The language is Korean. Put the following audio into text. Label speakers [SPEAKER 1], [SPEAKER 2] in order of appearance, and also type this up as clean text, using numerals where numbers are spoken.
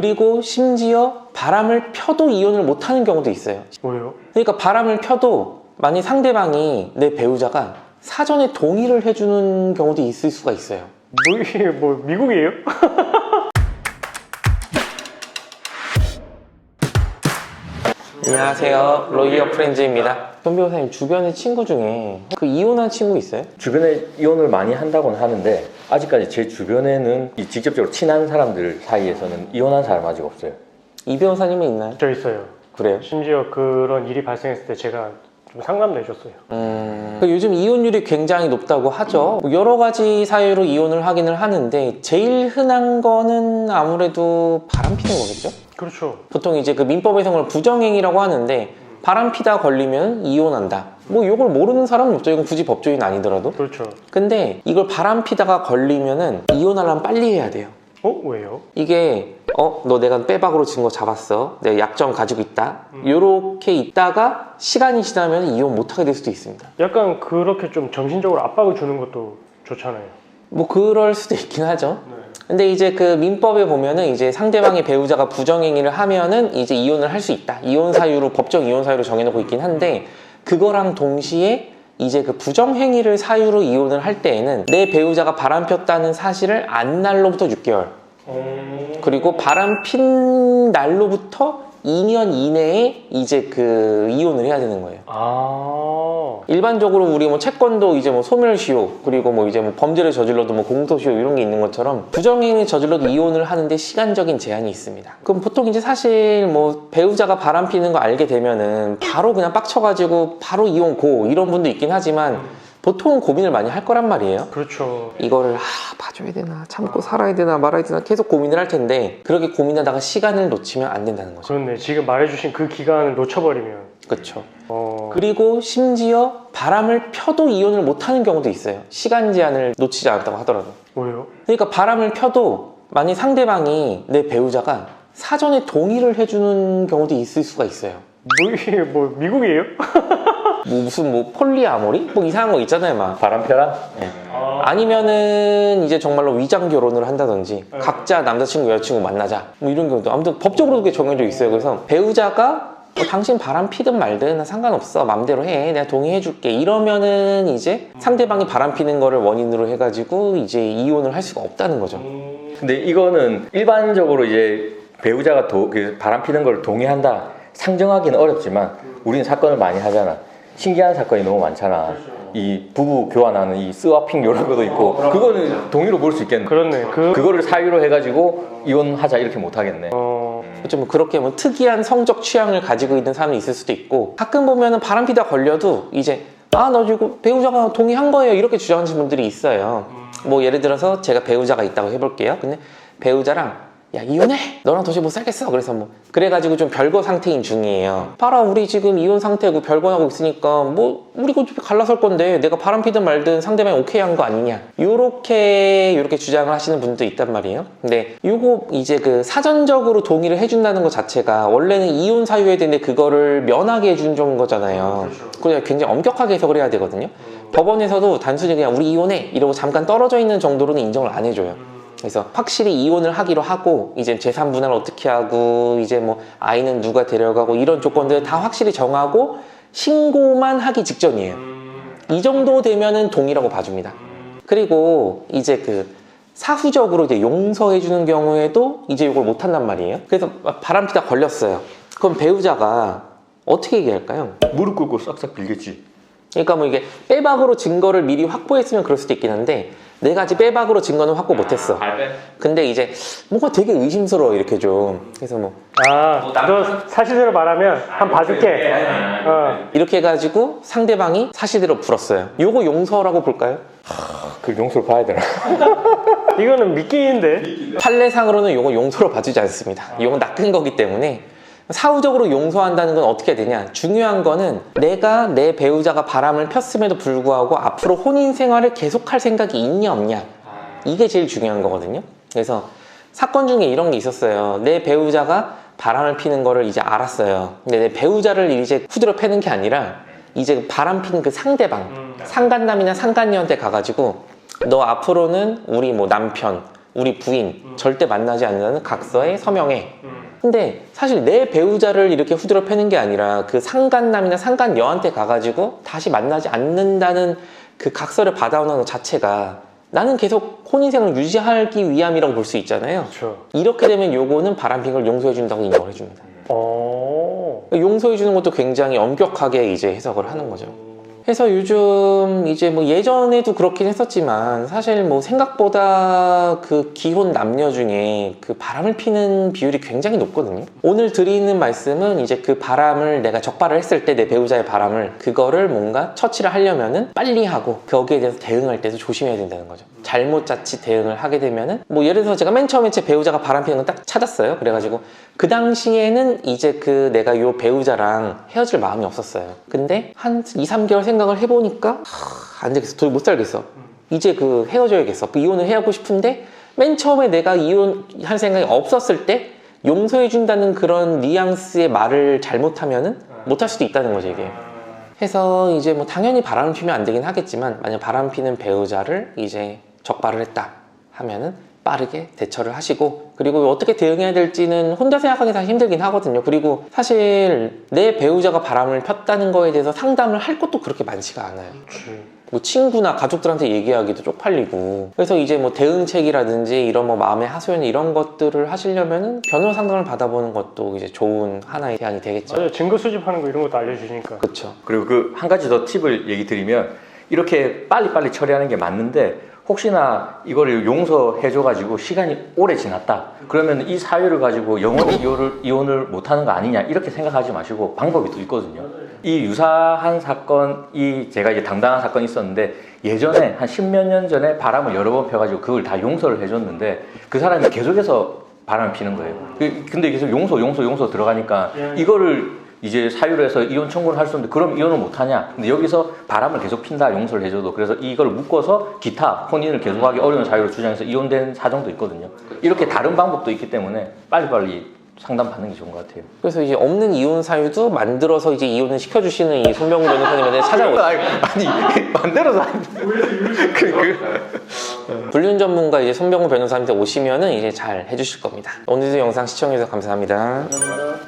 [SPEAKER 1] 그리고 심지어 바람을 펴도 이혼을 못하는 경우도 있어요.
[SPEAKER 2] 뭐예요?
[SPEAKER 1] 그러니까 바람을 펴도 만약 상대방이 내 배우자가 사전에 동의를 해주는 경우도 있을 수가 있어요.
[SPEAKER 2] 이게 뭐 미국이에요?
[SPEAKER 1] 안녕하세요, 로이어 프렌즈입니다. 손 변호사님 주변에 친구 중에 그 이혼한 친구 있어요?
[SPEAKER 3] 주변에 이혼을 많이 한다고는 하는데 아직까지 제 주변에는 이 직접적으로 친한 사람들 사이에서는 이혼한 사람 아직 없어요.
[SPEAKER 1] 이 변호사님은 있나요?
[SPEAKER 2] 저 있어요.
[SPEAKER 1] 그래요?
[SPEAKER 2] 심지어 그런 일이 발생했을 때 제가 좀 상담도 해줬어요.
[SPEAKER 1] 요즘 이혼율이 굉장히 높다고 하죠. 여러 가지 사유로 이혼을 하기는 하는데 제일 흔한 거는 아무래도 바람피는 거겠죠?
[SPEAKER 2] 그렇죠.
[SPEAKER 1] 보통 이제 그 민법에서 그걸 부정행위라고 하는데 바람피다 걸리면 이혼한다. 뭐 이걸 모르는 사람은 없죠. 이건 굳이 법조인 아니더라도.
[SPEAKER 2] 그렇죠. 근데
[SPEAKER 1] 이걸 바람피다가 걸리면은 이혼하려면 빨리 해야 돼요.
[SPEAKER 2] 왜요?
[SPEAKER 1] 이게 너 내가 빼박으로 증거 잡았어, 내가 약점 가지고 있다, 요렇게 있다가 시간이 지나면 이혼 못하게 될 수도 있습니다.
[SPEAKER 2] 약간 그렇게 좀 정신적으로 압박을 주는 것도 좋잖아요.
[SPEAKER 1] 뭐 그럴 수도 있긴 하죠.
[SPEAKER 2] 네.
[SPEAKER 1] 근데 이제 그 민법에 보면은 이제 상대방의 배우자가 부정행위를 하면은 이제 이혼을 할 수 있다, 이혼 사유로, 법정 이혼 사유로 정해놓고 있긴 한데, 그거랑 동시에 이제 그 부정행위를 사유로 이혼을 할 때에는 내 배우자가 바람폈다는 사실을 안 날로부터 6개월, 그리고 바람핀 날로부터 2년 이내에 이제 그 이혼을 해야 되는 거예요. 일반적으로 우리 뭐 채권도 이제 뭐 소멸시효, 그리고 뭐 이제 뭐 범죄를 저질러도 뭐 공소시효 이런 게 있는 것처럼 부정행위 저질러도 이혼을 하는데 시간적인 제한이 있습니다. 그럼 보통 이제 사실 뭐 배우자가 바람피는 거 알게 되면은 바로 그냥 빡쳐가지고 바로 이혼 고 이런 분도 있긴 하지만 보통은 고민을 많이 할 거란 말이에요.
[SPEAKER 2] 그렇죠.
[SPEAKER 1] 이거를 봐줘야 되나, 참고 살아야 되나 말아야 되나 계속 고민을 할 텐데, 그렇게 고민하다가 시간을 놓치면 안 된다는 거죠.
[SPEAKER 2] 그렇네. 지금 말해주신 그 기간을 놓쳐버리면.
[SPEAKER 1] 그렇죠. 그리고 심지어 바람을 펴도 이혼을 못하는 경우도 있어요. 시간 제한을 놓치지 않았다고 하더라도.
[SPEAKER 2] 뭐예요?
[SPEAKER 1] 그러니까 바람을 펴도 만약 상대방이, 내 배우자가 사전에 동의를 해주는 경우도 있을 수가 있어요.
[SPEAKER 2] 이게 뭐 미국이에요?
[SPEAKER 1] 뭐 무슨 뭐 폴리아모리? 뭐 이상한 거 있잖아요, 막.
[SPEAKER 3] 바람펴라?
[SPEAKER 1] 네. 아니면은 이제 정말로 위장 결혼을 한다든지 각자 남자친구 여자친구 만나자 뭐 이런 경우도 아무튼 법적으로 그게 정해져 있어요. 그래서 배우자가 당신 바람 피든 말든 나 상관없어, 맘대로 해, 내가 동의해 줄게, 이러면은 이제 상대방이 바람 피는 거를 원인으로 해가지고 이제 이혼을 할 수가 없다는 거죠.
[SPEAKER 3] 근데 이거는 일반적으로 이제 배우자가 그 바람 피는 걸 동의한다 상정하기는 어렵지만 우리는 사건을 많이 하잖아. 신기한 사건이 너무 많잖아. 이 부부 교환하는 이 스와핑 이런 것도 있고, 그거는 동의로 볼 수 있겠네.
[SPEAKER 2] 그렇네.
[SPEAKER 3] 그거를 사유로 해가지고 이혼하자 이렇게 못 하겠네.
[SPEAKER 1] 그렇죠. 뭐 그렇게 뭐 특이한 성적 취향을 가지고 있는 사람이 있을 수도 있고, 가끔 보면은 바람피다 걸려도 이제 너 이거 배우자가 동의한 거예요 이렇게 주장하시는 분들이 있어요. 뭐 예를 들어서 제가 배우자가 있다고 해볼게요. 근데 배우자랑 야 이혼해! 너랑 도저히 못 살겠어. 그래서 뭐 그래가지고 좀 별거 상태인 중이에요. 봐라, 우리 지금 이혼 상태고 별거하고 있으니까 뭐 우리가 어차피 갈라설 건데 내가 바람피든 말든 상대방이 오케이 한 거 아니냐, 요렇게 주장을 하시는 분도 있단 말이에요. 근데 요거 이제 그 사전적으로 동의를 해준다는 것 자체가 원래는 이혼 사유에 되는데 그거를 면하게 해준 거잖아요. 그래서 굉장히 엄격하게 해석을 해야 되거든요. 법원에서도 단순히 그냥 우리 이혼해 이러고 잠깐 떨어져 있는 정도로는 인정을 안 해줘요. 그래서 확실히 이혼을 하기로 하고 이제 재산 분할 어떻게 하고 이제 뭐 아이는 누가 데려가고 이런 조건들 다 확실히 정하고 신고만 하기 직전이에요. 이 정도 되면은 동의라고 봐줍니다. 그리고 이제 그 사후적으로 이제 용서해 주는 경우에도 이제 이걸 못 한단 말이에요. 그래서 바람피다 걸렸어요. 그럼 배우자가 어떻게 얘기할까요?
[SPEAKER 3] 무릎 꿇고 싹싹 빌겠지.
[SPEAKER 1] 그러니까 뭐 이게 빼박으로 증거를 미리 확보했으면 그럴 수도 있긴 한데, 내가 아직 빼박으로 증거는 확보 못했어. 근데 이제 뭔가 되게 의심스러워 이렇게 좀. 그래서 뭐
[SPEAKER 2] 너 사실대로 말하면 한번 봐줄게.
[SPEAKER 1] 이렇게 해가지고 상대방이 사실대로 풀었어요. 요거 용서라고 볼까요?
[SPEAKER 3] 그 용서를 봐야 되나?
[SPEAKER 2] 이거는 미끼인데.
[SPEAKER 1] 판례상으로는 요거 용서로 봐주지 않습니다. 요건 낚은 거기 때문에. 사후적으로 용서한다는 건 어떻게 되냐, 중요한 거는 내가 내 배우자가 바람을 폈음에도 불구하고 앞으로 혼인 생활을 계속할 생각이 있냐 없냐, 이게 제일 중요한 거거든요. 그래서 사건 중에 이런 게 있었어요. 내 배우자가 바람을 피는 거를 이제 알았어요. 근데 내 배우자를 이제 후드려 패는 게 아니라 이제 바람 피는 그 상대방, 상간남이나 상간녀한테 가가지고 너 앞으로는 우리 뭐 남편 우리 부인 절대 만나지 않는다는 각서에 서명해. 근데 사실 내 배우자를 이렇게 후드려 패는 게 아니라 그 상간남이나 상간녀한테 가가지고 다시 만나지 않는다는 그 각서를 받아오는 것 자체가 나는 계속 혼인생을 유지하기 위함이라고 볼 수 있잖아요.
[SPEAKER 2] 그렇죠.
[SPEAKER 1] 이렇게 되면 요거는 바람핀 걸 용서해준다고 인정을 해줍니다.
[SPEAKER 2] 어.
[SPEAKER 1] 용서해주는 것도 굉장히 엄격하게 이제 해석을 하는 거죠. 그래서 요즘 이제 뭐 예전에도 그렇긴 했었지만 사실 뭐 생각보다 그 기혼 남녀 중에 그 바람을 피는 비율이 굉장히 높거든요. 오늘 드리는 말씀은 이제 그 바람을 내가 적발을 했을 때 내 배우자의 바람을 그거를 뭔가 처치를 하려면은 빨리 하고 거기에 대해서 대응할 때도 조심해야 된다는 거죠. 잘못 자칫 대응을 하게 되면은 뭐 예를 들어서 제가 맨 처음에 제 배우자가 바람 피는 걸 딱 찾았어요. 그래가지고 그 당시에는 이제 그 내가 요 배우자랑 헤어질 마음이 없었어요. 근데 한 2, 3개월 생각을 해보니까 안 되겠어. 도저히 못 살겠어. 이제 그 헤어져야겠어. 이혼을 해야하고 싶은데 맨 처음에 내가 이혼할 생각이 없었을 때 용서해준다는 그런 뉘앙스의 말을 잘못하면은 못할 수도 있다는 거죠, 이게. 해서 이제 뭐 당연히 바람을 피면 안 되긴 하겠지만 만약 바람 피는 배우자를 이제 적발을 했다 하면은 빠르게 대처를 하시고 그리고 어떻게 대응해야 될지는 혼자 생각하기 사실 힘들긴 하거든요. 그리고 사실 내 배우자가 바람을 폈다는 거에 대해서 상담을 할 것도 그렇게 많지가 않아요. 뭐 친구나 가족들한테 얘기하기도 쪽팔리고 그래서 이제 뭐 대응책이라든지 이런 뭐 마음의 하소연 이런 것들을 하시려면은 변호사 상담을 받아보는 것도 이제 좋은 하나의 대안이 되겠죠.
[SPEAKER 2] 맞아요. 증거 수집하는 거 이런 것도 알려주시니까.
[SPEAKER 1] 그렇죠.
[SPEAKER 3] 그리고 그 한 가지 더 팁을 얘기 드리면 이렇게 빨리빨리 처리하는 게 맞는데 혹시나 이거를 용서해줘가지고 시간이 오래 지났다 그러면 이 사유를 가지고 영원히 이혼을 못하는 거 아니냐 이렇게 생각하지 마시고 방법이 또 있거든요. 이 유사한 사건이 제가 이제 당당한 사건이 있었는데 예전에 한 10몇 년 전에 바람을 여러 번 펴가지고 그걸 다 용서를 해줬는데 그 사람이 계속해서 바람을 피는 거예요. 근데 계속 용서 들어가니까 이거를 이제 사유로 해서 이혼 청구를 할 수 있는데 그럼 이혼을 못하냐? 근데 여기서 바람을 계속 핀다 용서를 해줘도 그래서 이걸 묶어서 기타 혼인을 계속하기 어려운 사유로 주장해서 이혼된 사정도 있거든요. 이렇게 다른 방법도 있기 때문에 빨리빨리 상담 받는 게 좋은 것 같아요.
[SPEAKER 1] 그래서 이제 없는 이혼 사유도 만들어서 이제 이혼을 시켜주시는 이 손병우 변호사님한테 찾아오죠.
[SPEAKER 3] 아니 만들어서
[SPEAKER 1] 불륜 전문가 이제 손병우 변호사님한테 오시면은 이제 잘 해주실 겁니다. 오늘도 영상 시청해주셔서 감사합니다.
[SPEAKER 4] 감사합니다.